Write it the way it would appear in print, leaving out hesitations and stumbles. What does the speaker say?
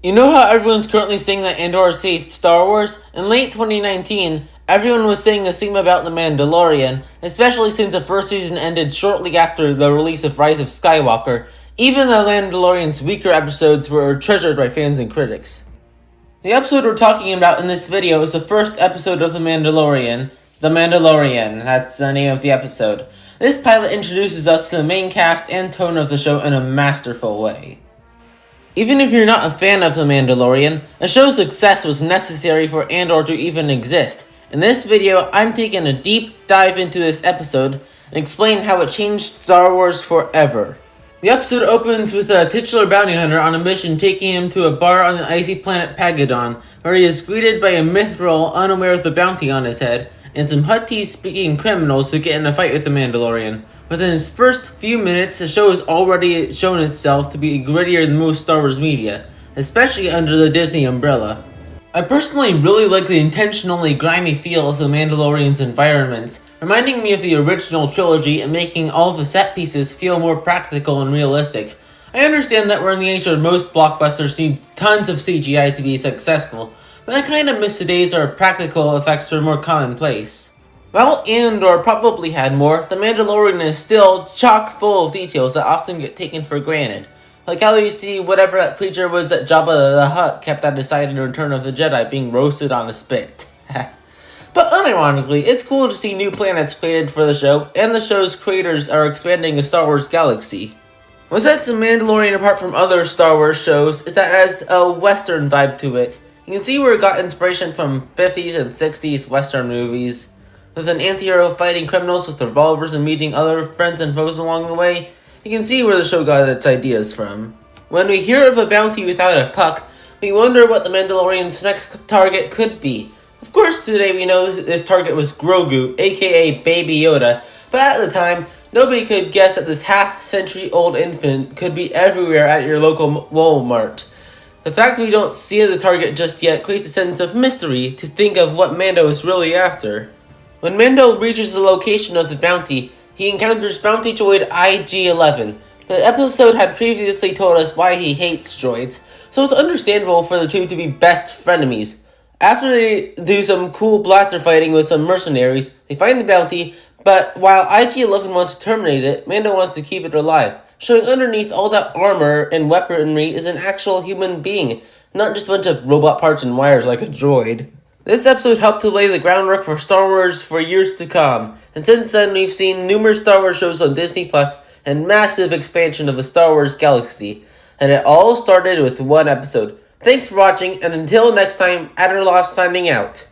You know how everyone's currently saying that Andor saved Star Wars? In late 2019, everyone was saying the same about The Mandalorian, especially since the first season ended shortly after the release of Rise of Skywalker. Even The Mandalorian's weaker episodes were treasured by fans and critics. The episode we're talking about in this video is the first episode of The Mandalorian. The Mandalorian, that's the name of the episode. This pilot introduces us to the main cast and tone of the show in a masterful way. Even if you're not a fan of The Mandalorian, the show's success was necessary for Andor to even exist. In this video, I'm taking a deep dive into this episode and explain how it changed Star Wars forever. The episode opens with a titular bounty hunter on a mission taking him to a bar on the icy planet Pagadon, where he is greeted by a Mithril unaware of the bounty on his head, and some Huttese-speaking criminals who get in a fight with the Mandalorian. Within its first few minutes, the show has already shown itself to be grittier than most Star Wars media, especially under the Disney umbrella. I personally really like the intentionally grimy feel of the Mandalorian's environments, reminding me of the original trilogy and making all of the set pieces feel more practical and realistic. I understand that we're in the age where most blockbusters need tons of CGI to be successful, but I kinda miss the days where practical effects were more commonplace. While Andor probably had more, The Mandalorian is still chock full of details that often get taken for granted. Like how you see whatever that creature was that Jabba the Hutt kept at his side in Return of the Jedi being roasted on a spit. But unironically, it's cool to see new planets created for the show, and the show's creators are expanding the Star Wars galaxy. What sets The Mandalorian apart from other Star Wars shows is that it has a Western vibe to it. You can see where it got inspiration from 50s and 60s Western movies. With an anti-hero fighting criminals with revolvers and meeting other friends and foes along the way, you can see where the show got its ideas from. When we hear of a bounty without a puck, we wonder what the Mandalorian's next target could be. Of course, today we know this target was Grogu, aka Baby Yoda, but at the time, nobody could guess that this half-century-old infant could be everywhere at your local Walmart. The fact that we don't see the target just yet creates a sense of mystery to think of what Mando is really after. When Mando reaches the location of the bounty, he encounters bounty droid IG-11. The episode had previously told us why he hates droids, so it's understandable for the two to be best frenemies. After they do some cool blaster fighting with some mercenaries, they find the bounty, but while IG-11 wants to terminate it, Mando wants to keep it alive, showing underneath all that armor and weaponry is an actual human being, not just a bunch of robot parts and wires like a droid. This episode helped to lay the groundwork for Star Wars for years to come, and since then we've seen numerous Star Wars shows on Disney Plus and massive expansion of the Star Wars galaxy, and it all started with one episode. Thanks for watching, and until next time, Adderloss signing out.